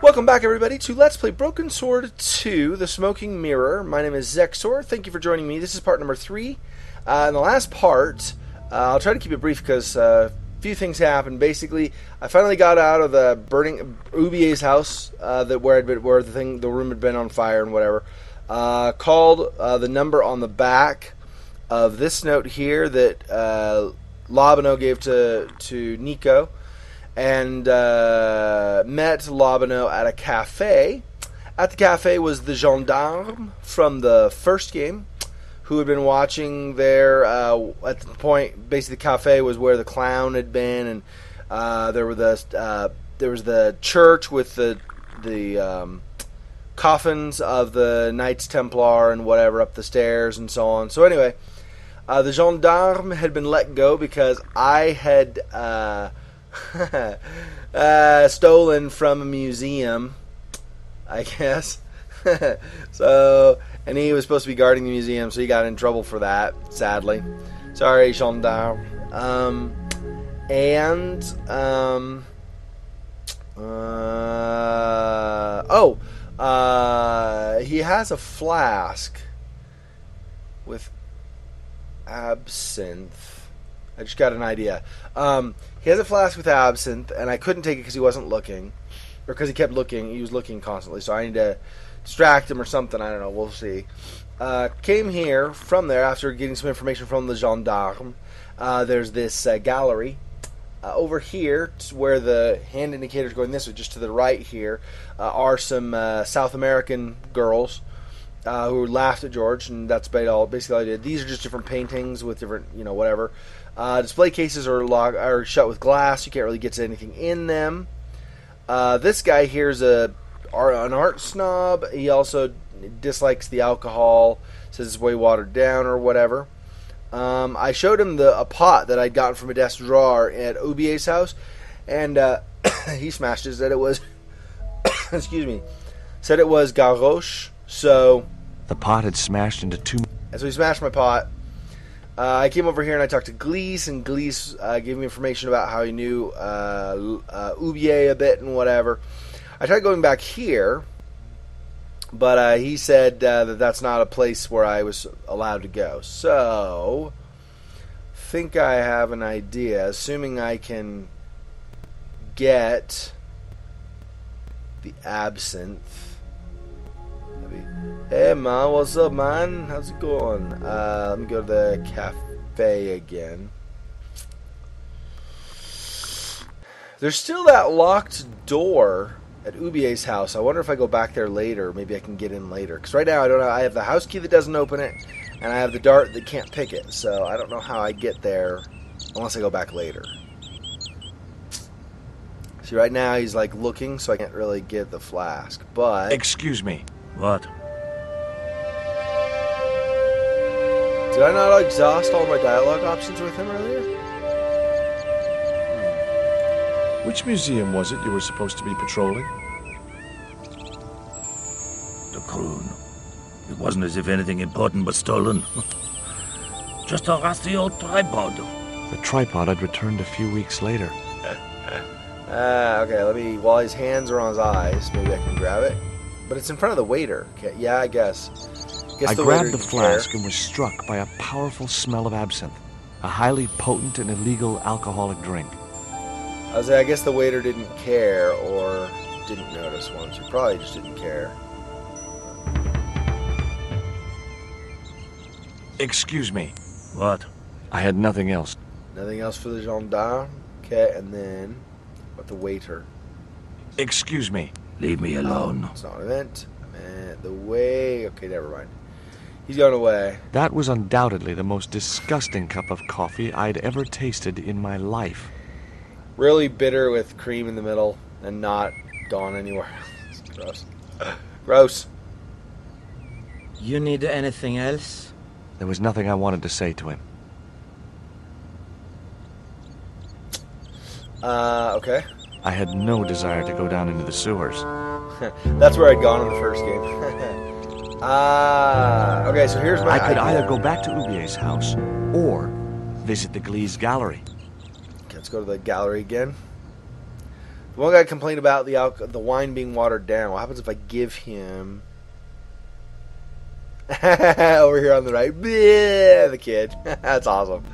Welcome back, everybody, to Let's Play Broken Sword 2, The Smoking Mirror. My name is Xexor. Thank you for joining me. This is part number 3. In the last part, I'll try to keep it brief because a few things happened. Basically, I finally got out of the burning Ubier's house, where the room had been on fire and whatever. Called the number on the back of this note here that Labano gave to Nico. And met Labano at a cafe. At the cafe was the gendarme from the first game, who had been watching there at the point. Basically, the cafe was where the clown had been, and there was the church with the coffins of the Knights Templar and whatever up the stairs and so on. So anyway, the gendarme had been let go because I had stolen from a museum, I guess. And he was supposed to be guarding the museum, so he got in trouble for that, sadly. Sorry, gendarme. He has a flask with absinthe. I just got an idea. He has a flask with absinthe, and I couldn't take it because he wasn't looking. Or because he kept looking. He was looking constantly, so I need to distract him or something. I don't know. We'll see. Came here from there after getting some information from the gendarme. There's this gallery. Over here, where the hand indicator is going this way, just to the right here, are some South American girls who laughed at George, and that's basically all I did. These are just different paintings with different, whatever. Display cases are shut with glass. You can't really get to anything in them. This guy here is an art snob. He also dislikes the alcohol. Says it's way watered down or whatever. I showed him a pot that I'd gotten from a desk drawer at Ubier's house, and he smashed it. Said it was, excuse me, said it was Garrosh. So the pot had smashed into two. And so he smashed my pot. I came over here and I talked to Glees, and Glees gave me information about how he knew Ubier a bit and whatever. I tried going back here, but he said that that's not a place where I was allowed to go. So, think I have an idea, assuming I can get the absinthe. Hey man, what's up, man? How's it going? Let me go to the cafe again. There's still that locked door at Ubier's house. I wonder if I go back there later, maybe I can get in later. Because right now I don't know. I have the house key that doesn't open it, and I have the dart that can't pick it. So I don't know how I get there unless I go back later. See, right now he's like looking, so I can't really get the flask. But excuse me. What? Did I not exhaust all my dialogue options with him earlier? Which museum was it you were supposed to be patrolling? The Kroon. It wasn't as if anything important was stolen. Just a rusty old tripod. The tripod I'd returned a few weeks later. Okay, while his hands are on his eyes, maybe I can grab it. But it's in front of the waiter. Okay, yeah, I guess. I grabbed the flask and was struck by a powerful smell of absinthe, a highly potent and illegal alcoholic drink. I guess the waiter didn't care, or didn't notice once. He probably just didn't care. Excuse me. What? I had nothing else. Nothing else for the gendarme? Okay, and then what the waiter? Excuse me. Leave me alone. It's not an event. The way. Okay, never mind. He's gone away. That was undoubtedly the most disgusting cup of coffee I'd ever tasted in my life. Really bitter with cream in the middle and not gone anywhere. It's gross. Gross. You need anything else? There was nothing I wanted to say to him. Okay. I had no desire to go down into the sewers. That's where I'd gone in the first game. Okay, so here's my I could idea. either go back to Ubier's house or visit the Glees gallery. Okay, let's go to the gallery again. The one guy complained about the wine being watered down. What happens if I give him... Over here on the right. Bleh, the kid. That's awesome.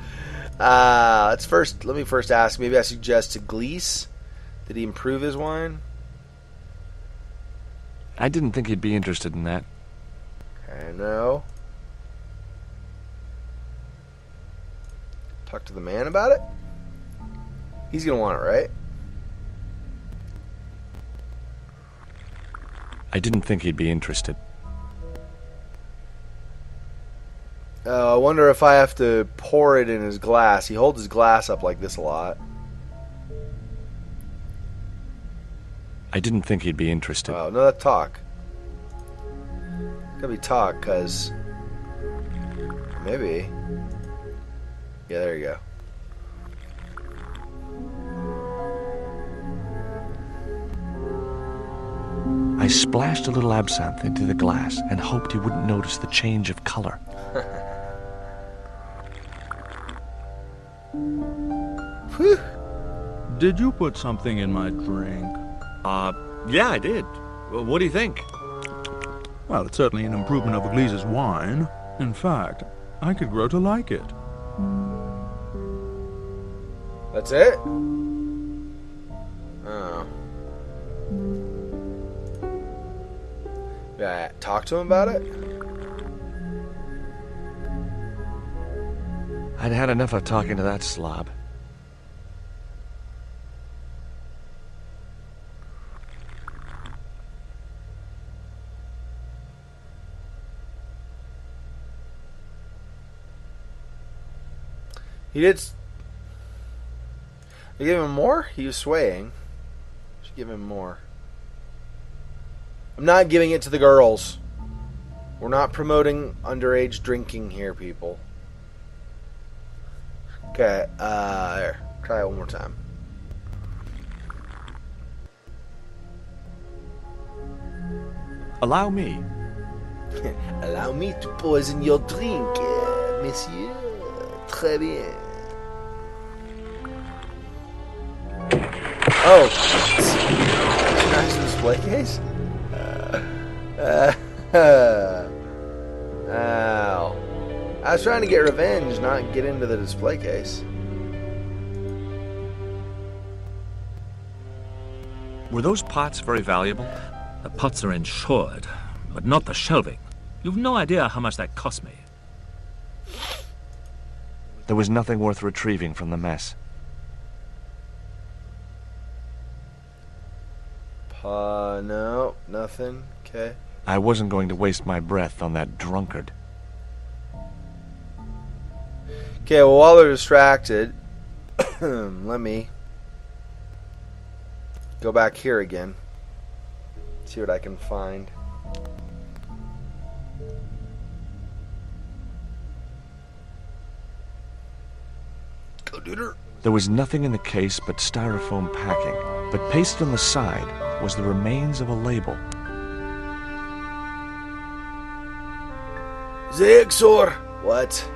Let me first ask. Maybe I suggest to Gleese. Did he improve his wine? I didn't think he'd be interested in that. Okay, no. Talk to the man about it? He's going to want it, right? I didn't think he'd be interested. I wonder if I have to pour it in his glass. He holds his glass up like this a lot. I didn't think he'd be interested. Oh, no, that's talk. Gotta be talk, because... Maybe. Yeah, there you go. I splashed a little absinthe into the glass and hoped he wouldn't notice the change of color. Whew. Did you put something in my drink? Yeah, I did. Well, what do you think? Well, it's certainly an improvement over Gleese's wine. In fact, I could grow to like it. That's it? Oh. Yeah, talk to him about it? I'd had enough of talking to that slob. He did... You gave him more? He was swaying. Should give him more. I'm not giving it to the girls. We're not promoting underage drinking here, people. Okay, there. Try it one more time. Allow me. Allow me to poison your drink, monsieur. Très bien. Oh! Smash the display case? Ow. I was trying to get revenge, not get into the display case. Were those pots very valuable? The pots are insured, but not the shelving. You've no idea how much that cost me. There was nothing worth retrieving from the mess. No, nothing. Okay. I wasn't going to waste my breath on that drunkard. Okay, well, while they're distracted, let me go back here again. See what I can find. Go, duder. There was nothing in the case but styrofoam packing, but pasted on the side was the remains of a label. Xexor! What?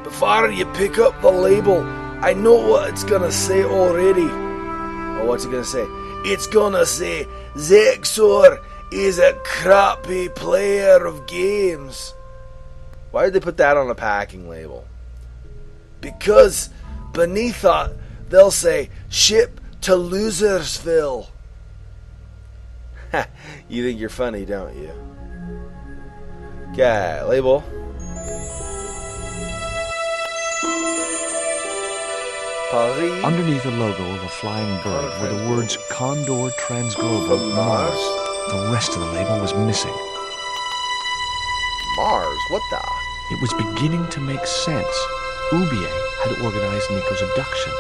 Before you pick up the label, I know what it's gonna say already. Oh, what's it gonna say? It's gonna say, Xexor is a crappy player of games. Why did they put that on a packing label? Because beneath that, they'll say, ship to Losersville. You think you're funny, don't you? Okay, label. Paris. Underneath the logo of a flying bird were the words Condor Transglobal Mars. The rest of the label was missing. Mars? What the? It was beginning to make sense. Oubier had organized Nico's abduction.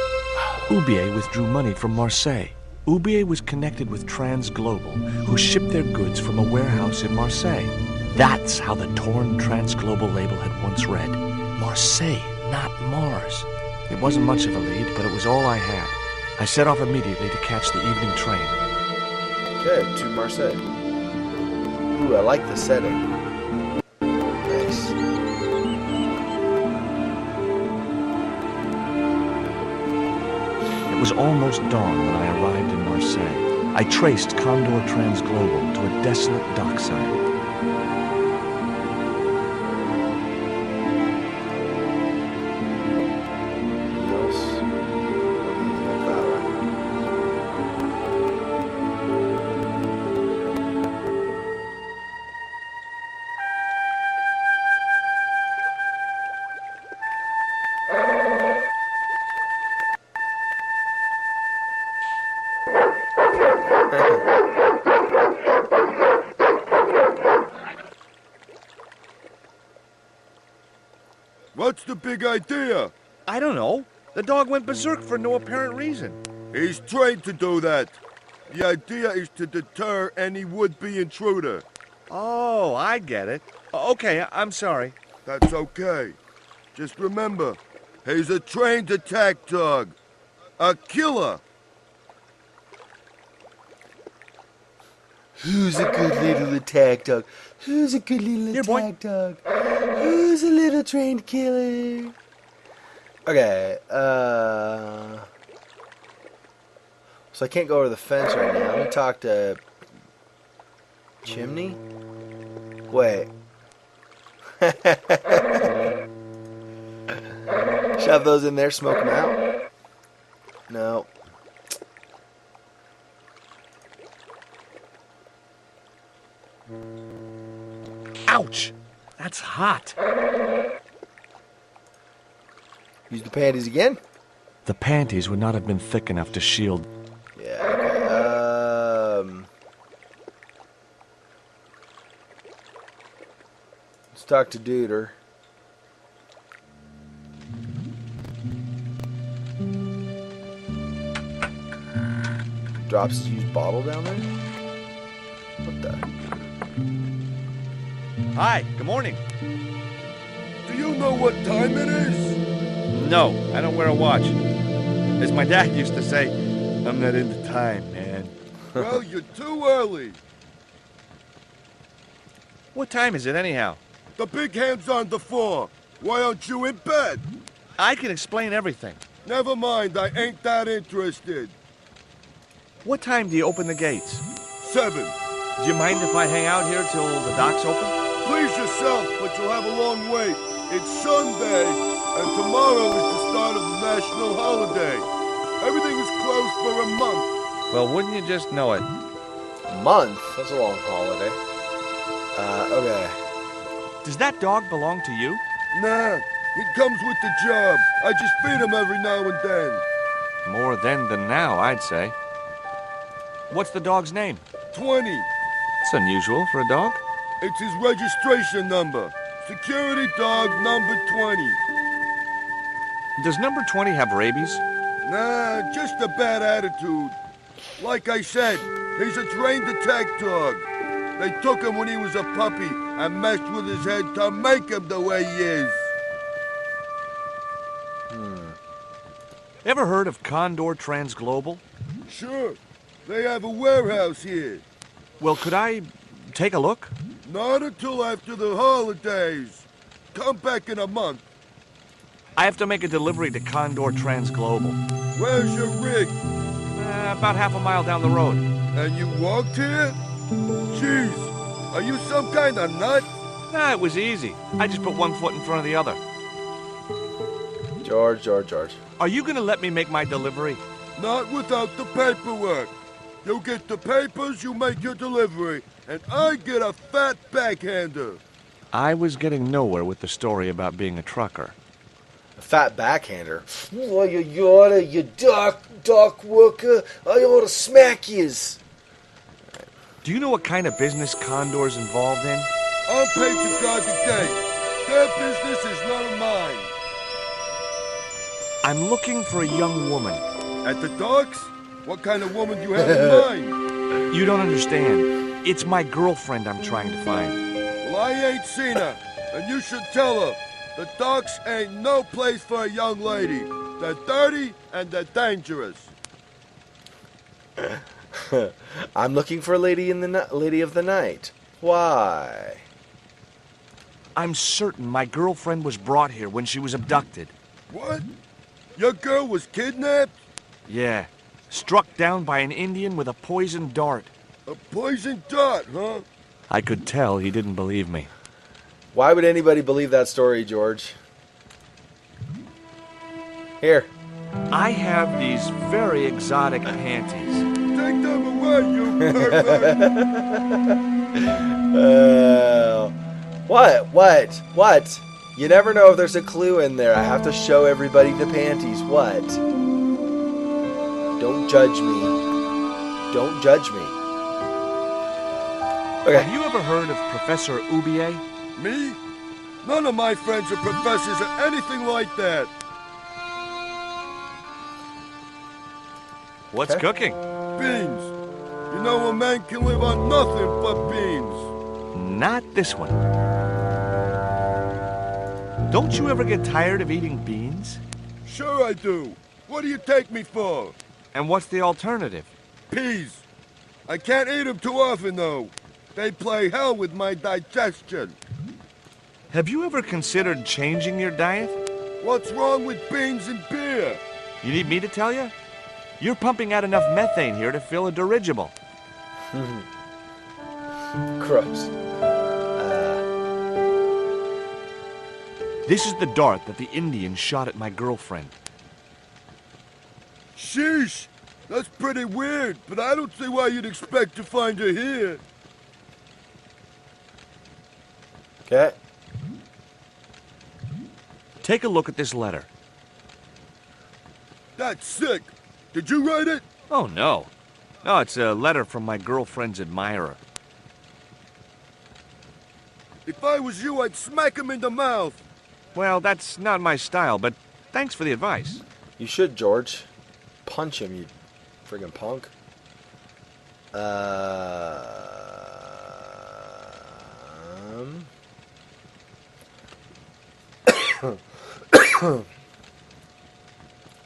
Oubier withdrew money from Marseilles. Oubier was connected with Transglobal, who shipped their goods from a warehouse in Marseille. That's how the torn Transglobal label had once read. Marseille, not Mars. It wasn't much of a lead, but it was all I had. I set off immediately to catch the evening train. Okay, to Marseille. Ooh, I like the setting. Nice. It was almost dawn when I arrived in Marseille. I traced Condor Transglobal to a desolate dockside. What's the big idea? I don't know. The dog went berserk for no apparent reason. He's trained to do that. The idea is to deter any would-be intruder. Oh, I get it. Okay, I'm sorry. That's okay. Just remember, he's a trained attack dog. A killer. Who's a good little attack dog? Who's a good little attack dog? Who's a little trained killer? Okay, so I can't go over the fence right now. Let me talk to Chimney. Wait. Shove those in there, smoke them out. No. Ouch! That's hot. Use the panties again? The panties would not have been thick enough to shield. Yeah, okay. Let's talk to Duder. Drops his used bottle down there? What the? Hi, good morning. Do you know what time it is? No, I don't wear a watch. As my dad used to say, I'm not into time, man. Well, you're too early. What time is it anyhow? The big hand's on the floor. Why aren't you in bed? I can explain everything. Never mind, I ain't that interested. What time do you open the gates? 7. Do you mind if I hang out here till the docks open? Please yourself, but you'll have a long wait. It's Sunday, and tomorrow is the start of the national holiday. Everything is closed for a month. Well, wouldn't you just know it? A month? That's a long holiday. Okay. Does that dog belong to you? Nah, he comes with the job. I just feed him every now and then. More then than now, I'd say. What's the dog's name? 20. It's unusual for a dog. It's his registration number. Security dog number 20. Does number 20 have rabies? Nah, just a bad attitude. Like I said, he's a trained attack dog. They took him when he was a puppy and messed with his head to make him the way he is. Ever heard of Condor Transglobal? Sure. They have a warehouse here. Well, could I take a look? Not until after the holidays. Come back in a month. I have to make a delivery to Condor Transglobal. Where's your rig? About half a mile down the road. And you walked here? Jeez, are you some kind of nut? It was easy. I just put one foot in front of the other. George. Are you gonna let me make my delivery? Not without the paperwork. You get the papers, you make your delivery, and I get a fat backhander. I was getting nowhere with the story about being a trucker. A fat backhander. Oh, you oughta, you dock worker. I oughta smack yous. Do you know what kind of business Condor's involved in? I'm paid to guard the gate. Their business is none of mine. I'm looking for a young woman. At the docks? What kind of woman do you have in mind? You don't understand. It's my girlfriend I'm trying to find. Well, I ain't seen her, and you should tell her. The docks ain't no place for a young lady. They're dirty and they're dangerous. I'm looking for a lady of the night. Why? I'm certain my girlfriend was brought here when she was abducted. What? Your girl was kidnapped? Yeah. Struck down by an Indian with a poisoned dart. A poison dart, huh? I could tell he didn't believe me. Why would anybody believe that story, George? Here. I have these very exotic panties. Take them away, you pervert! What? You never know if there's a clue in there. I have to show everybody the panties. What? Don't judge me. Don't judge me. Okay. Have you ever heard of Professor Oubier? Me? None of my friends are professors or anything like that. What's cooking? Beans. You know a man can live on nothing but beans. Not this one. Don't you ever get tired of eating beans? Sure I do. What do you take me for? And what's the alternative? Peas. I can't eat them too often, though. They play hell with my digestion. Have you ever considered changing your diet? What's wrong with beans and beer? You need me to tell you? You're pumping out enough methane here to fill a dirigible. Gross. This is the dart that the Indian shot at my girlfriend. Sheesh. That's pretty weird, but I don't see why you'd expect to find her here. Okay. Take a look at this letter. That's sick. Did you write it? Oh, no. No, it's a letter from my girlfriend's admirer. If I was you, I'd smack him in the mouth. Well, that's not my style, but thanks for the advice. You should, George. Punch him, you friggin' punk.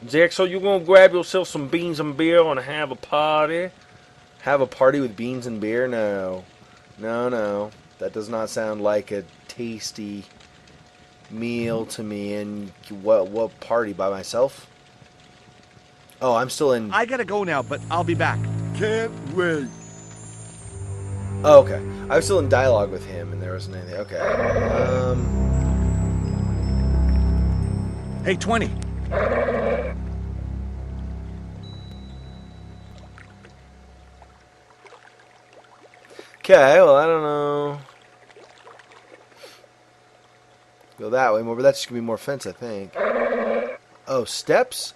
Xexor, you gonna grab yourself some beans and beer and have a party? Have a party with beans and beer? No. No. That does not sound like a tasty meal to me. And what party? By myself? Oh, I'm still in... I gotta go now, but I'll be back. Can't wait. Oh, okay. I was still in dialogue with him, and there wasn't anything. Okay. Hey, 20. Okay, well, I don't know. Go that way more, but that's just going to be more fence, I think. Oh, steps?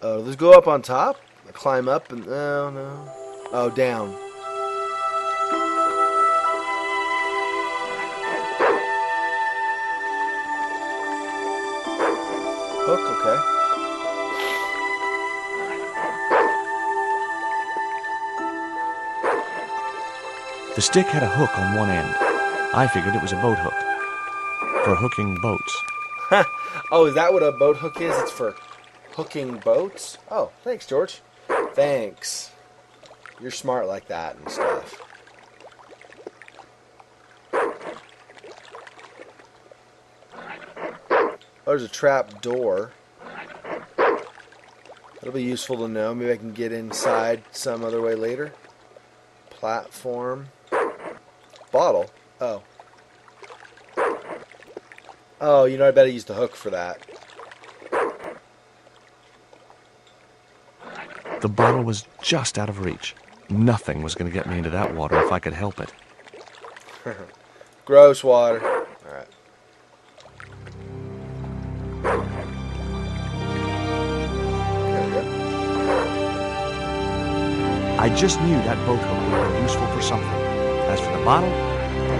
Oh, let's go up on top? Climb up and... No. Oh, down. Hook, okay. The stick had a hook on one end. I figured it was a boat hook. For hooking boats. Oh, is that what a boat hook is? It's for hooking boats? Oh, thanks, George. Thanks. You're smart like that and stuff. Oh, there's a trap door. That'll be useful to know. Maybe I can get inside some other way later. Platform. Bottle. Oh. Oh, you know, I better use the hook for that. The bottle was just out of reach. Nothing was going to get me into that water if I could help it. Gross water. Alright. There we go. I just knew that boat hook would be useful for something. As for the bottle,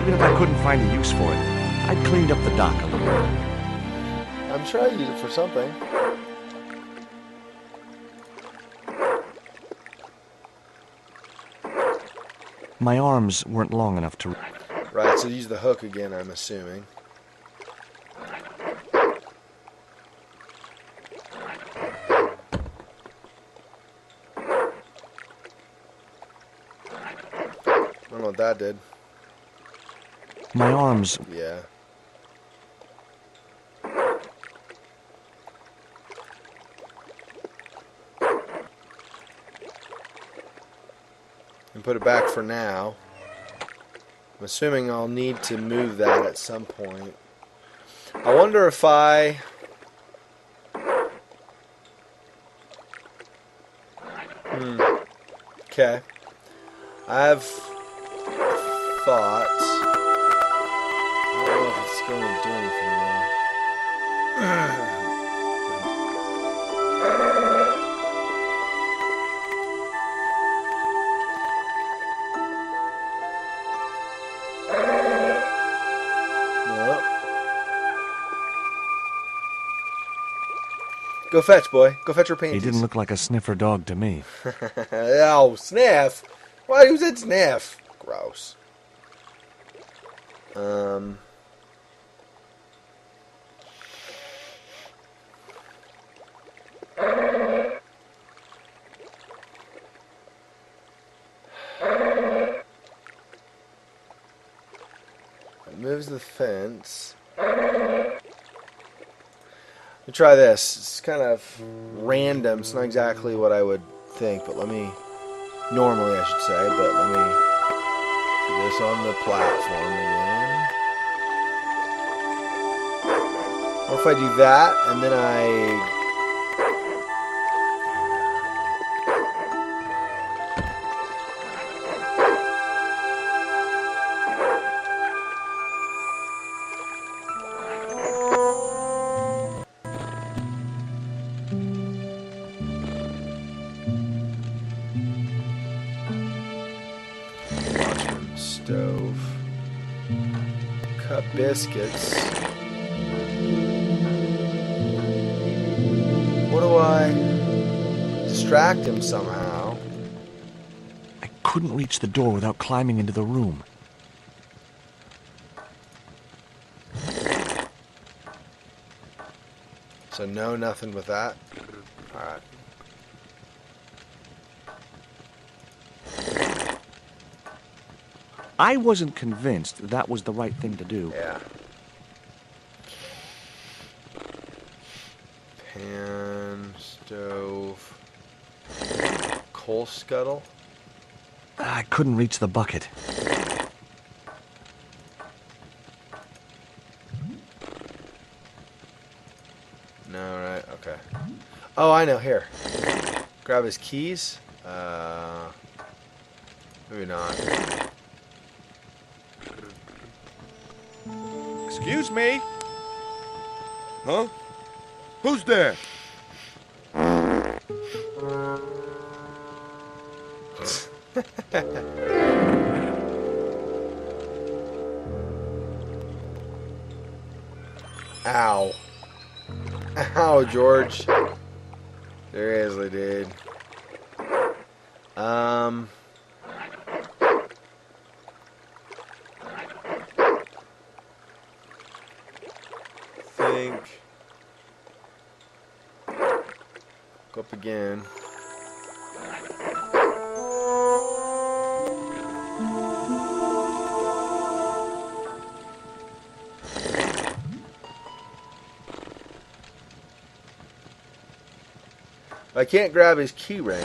even if I couldn't find a use for it, I'd cleaned up the dock a little. I'm sure I use it for something. My arms weren't long enough to... Right, so use the hook again, I'm assuming. I don't know what that did. My arms... Yeah. and put it back for now. I'm assuming I'll need to move that at some point. I wonder if I... Okay. I have thoughts. I don't know if it's going to do anything though. No. Go fetch, boy. Go fetch your He panties. didn't look like a sniffer dog to me. Oh, sniff. Why who said sniff? Gross. It moves the fence. Let me try this. It's kind of random. It's not exactly what I would think, but let me... Normally, I should say, but let me do this on the platform again. What if I do that, and then I... Stove. Cut biscuits. What do I... Distract him somehow. I couldn't reach the door without climbing into the room. So no, nothing with that. Alright. I wasn't convinced that was the right thing to do. Yeah. Pan, stove, coal scuttle. I couldn't reach the bucket. No, right, okay. Oh, I know, here. Grab his keys. Maybe not. Excuse me. Huh? Who's there? Ow. Ow, George. Seriously, dude. Think. Go up again. I can't grab his key ring.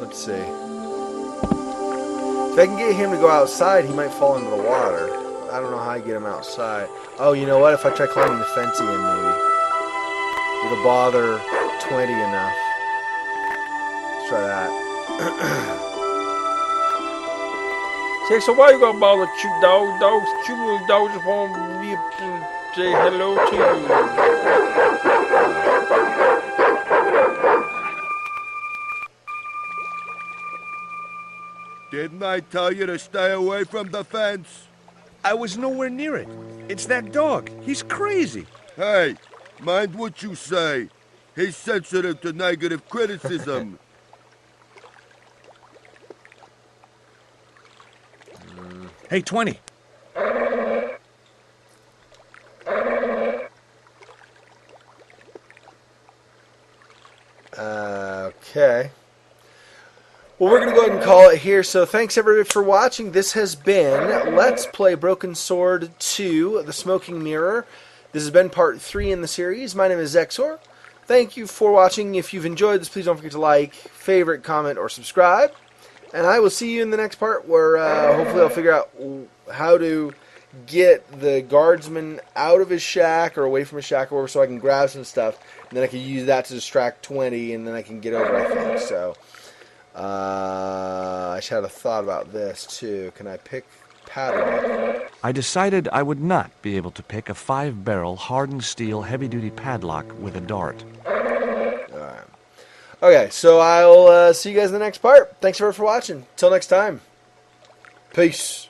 Let's see. If I can get him to go outside, he might fall into the water. I don't know how I get him outside. Oh, you know what? If I try climbing the fence again, maybe. It'll bother 20 enough. Let's try that. Say, so why you gonna bother cute dog? Cute little dogs just want me to say hello to you. Didn't I tell you to stay away from the fence? I was nowhere near it. It's that dog. He's crazy. Hey, mind what you say. He's sensitive to negative criticism. Hey, 20. Okay. Well, we're going to go ahead and call it here. So thanks everybody for watching. This has been Let's Play Broken Sword 2, The Smoking Mirror. This has been part 3 in the series. My name is Xexor. Thank you for watching. If you've enjoyed this, please don't forget to like, favorite, comment, or subscribe. And I will see you in the next part where hopefully I'll figure out how to get the guardsman out of his shack or away from his shack or whatever, so I can grab some stuff. And then I can use that to distract 20, and then I can get over, I think. So, I should have a thought about this, too. Can I pick padlock? I decided I would not be able to pick a 5-barrel hardened steel heavy-duty padlock with a dart. Alright. Okay, so I'll see you guys in the next part. Thanks for watching. Till next time. Peace.